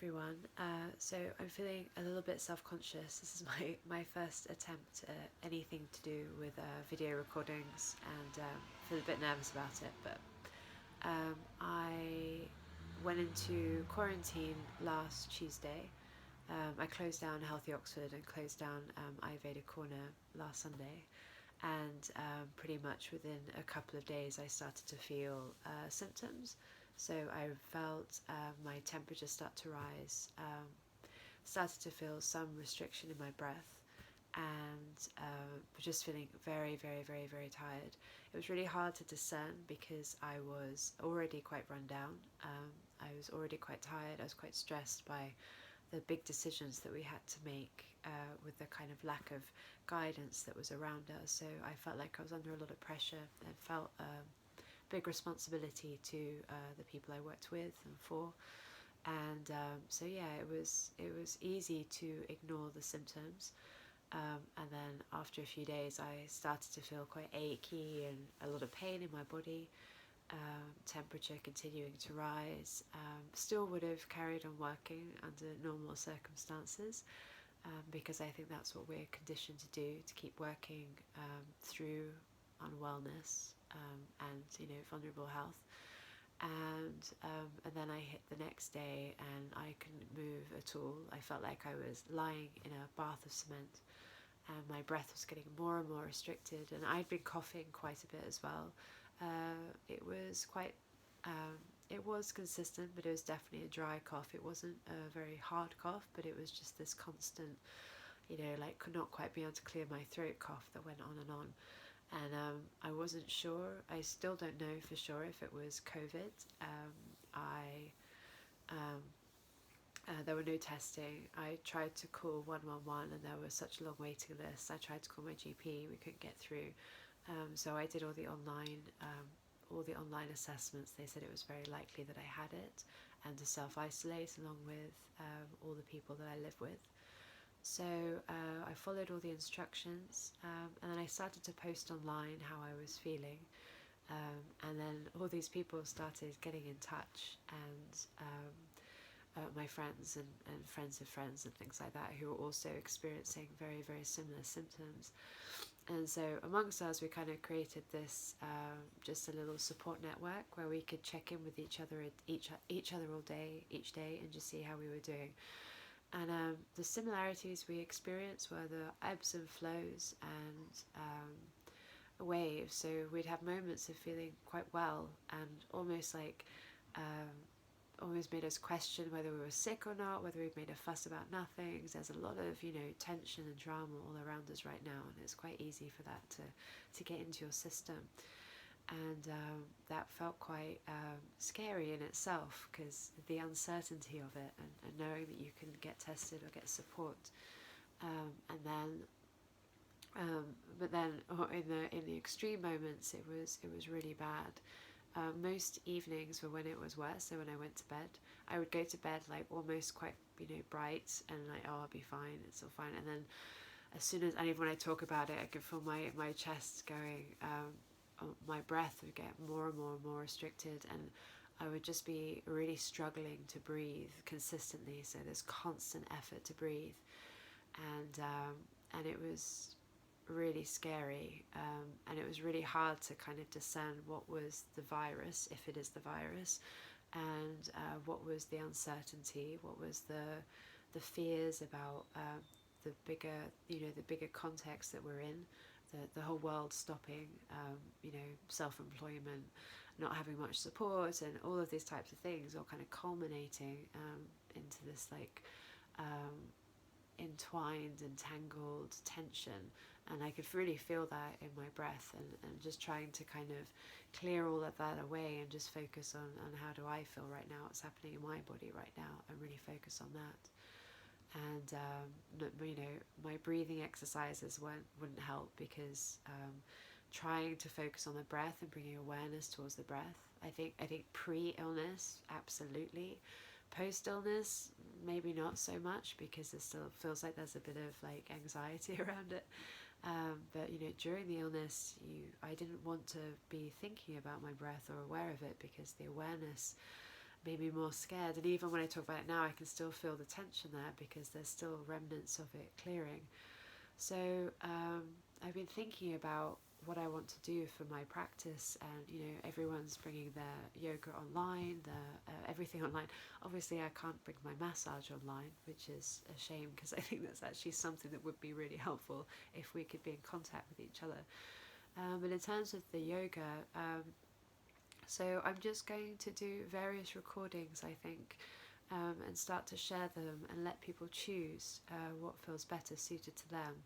everyone. So I'm feeling a little bit self-conscious. This is my first attempt at anything to do with video recordings, and feel a bit nervous about it. But I went into quarantine last Tuesday. I closed down Healthy Oxford and closed down Ayurveda Corner last Sunday. And pretty much within a couple of days I started to feel symptoms. So I felt my temperature start to rise, started to feel some restriction in my breath, and just feeling very, very, very, very tired. It was really hard to discern because I was already quite run down. I was already quite tired. I was quite stressed by the big decisions that we had to make with the kind of lack of guidance that was around us. So I felt like I was under a lot of pressure and felt big responsibility to the people I worked with and for. And so yeah, it was easy to ignore the symptoms. And then after a few days I started to feel quite achy and a lot of pain in my body. Temperature continuing to rise. Still would have carried on working under normal circumstances, because I think that's what we're conditioned to do, to keep working through unwellness, and vulnerable health. And then I hit the next day and I couldn't move at all. I felt like I was lying in a bath of cement, and my breath was getting more and more restricted, and I'd been coughing quite a bit as well. It was quite, it was consistent, but it was definitely a dry cough. It wasn't a very hard cough, but it was just this constant, like could not quite be able to clear my throat cough that went on and on. And I wasn't sure, I still don't know for sure if it was COVID. There were no testing. I tried to call 111 and there was such a long waiting list. I tried to call my GP, we couldn't get through. So I did all the online assessments. They said it was very likely that I had it, and to self-isolate along with all the people that I live with. So I followed all the instructions, and then I started to post online how I was feeling. And then all these people started getting in touch, and my friends and friends of friends and things like that, who were also experiencing very, very similar symptoms. And so amongst us, we kind of created this just a little support network where we could check in with each other all day, each day, and just see how we were doing. And the similarities we experienced were the ebbs and flows and waves. So we'd have moments of feeling quite well, and almost like almost made us question whether we were sick or not, whether we'd made a fuss about nothing. There's a lot of tension and drama all around us right now, and it's quite easy for that to get into your system. And that felt quite scary in itself, because the uncertainty of it, and knowing that you can get tested or get support, and then but then in the extreme moments it was really bad. Most evenings were when it was worse. So when I went to bed, I would go to bed like almost quite bright, and like, oh, I'll be fine, it's all fine. And then as soon as, and even when I talk about it, I could feel my chest going. My breath would get more and more and more restricted, and I would just be really struggling to breathe consistently. So there's constant effort to breathe, and it was really scary, and it was really hard to kind of discern what was the virus, if it is the virus, and what was the uncertainty, what was the fears about the bigger context that we're in. The whole world stopping, self-employment, not having much support, and all of these types of things all kind of culminating into this like entwined, entangled tension. And I could really feel that in my breath, and just trying to kind of clear all of that away and just focus on how do I feel right now, what's happening in my body right now, and really focus on that. And my breathing exercises wouldn't help, because trying to focus on the breath and bringing awareness towards the breath, I think pre-illness absolutely, post-illness maybe not so much, because it still feels like there's a bit of like anxiety around it. But during the illness, I didn't want to be thinking about my breath or aware of it, because the awareness made me more scared. And even when I talk about it now, I can still feel the tension there because there's still remnants of it clearing. So I've been thinking about what I want to do for my practice, and everyone's bringing their yoga online, everything online. Obviously I can't bring my massage online, which is a shame because I think that's actually something that would be really helpful if we could be in contact with each other. But in terms of the yoga, so I'm just going to do various recordings, I think, and start to share them and let people choose what feels better suited to them.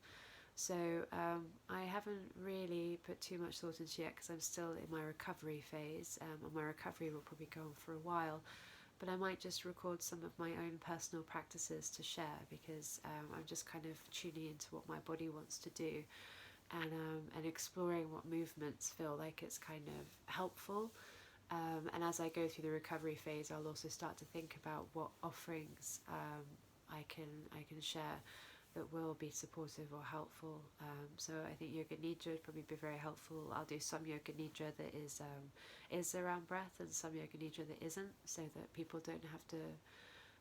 So I haven't really put too much thought into it yet because I'm still in my recovery phase, and my recovery will probably go on for a while. But I might just record some of my own personal practices to share because I'm just kind of tuning into what my body wants to do, and exploring what movements feel like it's kind of helpful. And as I go through the recovery phase, I'll also start to think about what offerings I can share that will be supportive or helpful. So I think Yoga Nidra would probably be very helpful. I'll do some Yoga Nidra that is around breath, and some Yoga Nidra that isn't, so that people don't have to,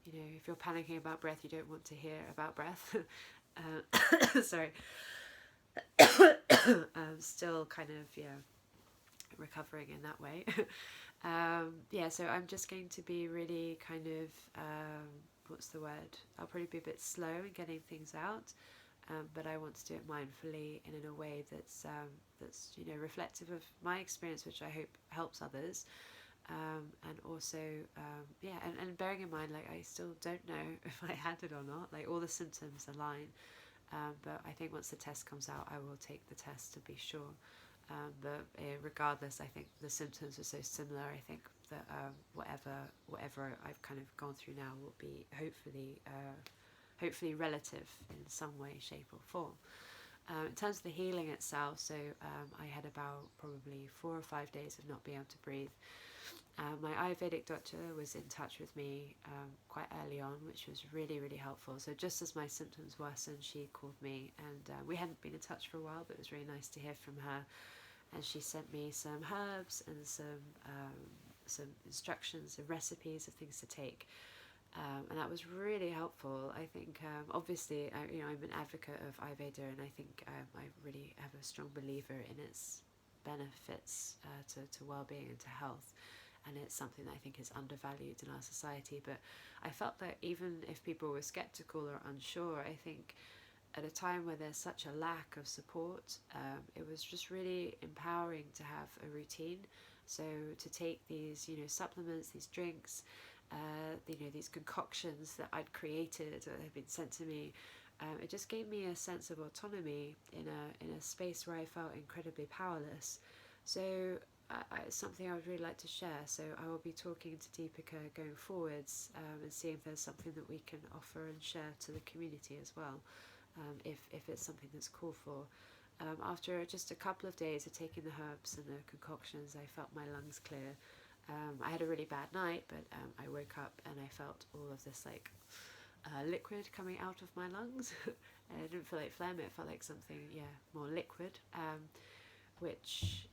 if you're panicking about breath, you don't want to hear about breath. Sorry. Still kind of, recovering in that way. So I'm just going to be really kind of, what's the word? I'll probably be a bit slow in getting things out, but I want to do it mindfully and in a way that's reflective of my experience, which I hope helps others. And also, and bearing in mind, like, I still don't know if I had it or not. Like, all the symptoms align, but I think once the test comes out, I will take the test to be sure. But regardless, I think the symptoms are so similar. I think that whatever I've kind of gone through now will be hopefully relative in some way, shape or form. In terms of the healing itself, so I had about probably 4 or 5 days of not being able to breathe. My Ayurvedic doctor was in touch with me quite early on, which was really, really helpful. So just as my symptoms worsened, she called me, and we hadn't been in touch for a while, but it was really nice to hear from her. And she sent me some herbs and some instructions and recipes of things to take, and that was really helpful. I think obviously I'm an advocate of Ayurveda, and I think I really have a strong believer in its benefits to well-being and to health, and it's something that I think is undervalued in our society. But I felt that even if people were skeptical or unsure, I think at a time where there's such a lack of support, it was just really empowering to have a routine. So to take these, supplements, these drinks, these concoctions that I'd created or had been sent to me, it just gave me a sense of autonomy in a space where I felt incredibly powerless. So it's something I would really like to share. So I will be talking to Deepika going forwards, and seeing if there's something that we can offer and share to the community as well. If it's something that's called for. After just a couple of days of taking the herbs and the concoctions, I felt my lungs clear. I had a really bad night, but I woke up and I felt all of this liquid coming out of my lungs. And it didn't feel like phlegm, it felt like something, more liquid, which,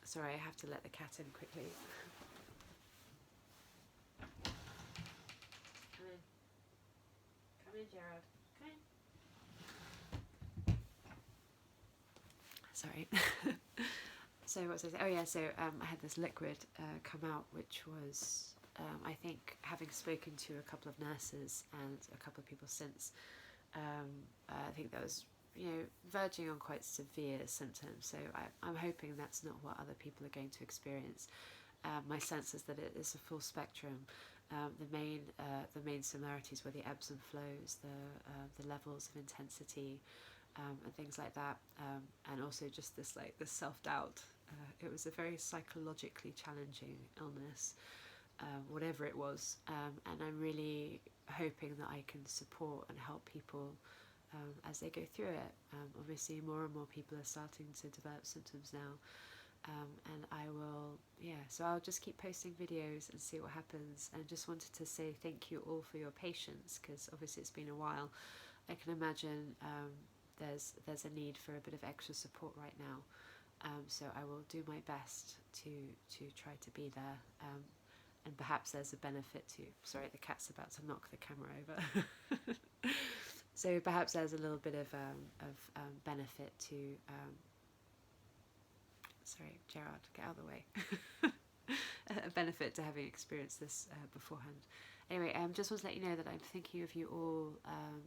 sorry, I have to let the cat in quickly. Come in, Gerard. Come in. Sorry. So what was I saying? Oh yeah, so I had this liquid come out, which was, I think, having spoken to a couple of nurses and a couple of people since, I think that was, verging on quite severe symptoms. So I'm hoping that's not what other people are going to experience. My sense is that it is a full spectrum. The main similarities were the ebbs and flows, the levels of intensity, and things like that, and also just this self-doubt. It was a very psychologically challenging illness, whatever it was, and I'm really hoping that I can support and help people as they go through it. Obviously, more and more people are starting to develop symptoms now. And I will, so I'll just keep posting videos and see what happens. And just wanted to say thank you all for your patience, because obviously it's been a while. I can imagine there's a need for a bit of extra support right now. So I will do my best to try to be there, and perhaps there's a benefit to, sorry, the cat's about to knock the camera over. So perhaps there's a little bit of benefit to, sorry, Gerard, get out of the way. A benefit to having experienced this beforehand. Anyway, just want to let you know that I'm thinking of you all,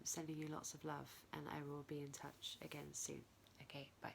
sending you lots of love, and I will be in touch again soon. Okay, bye.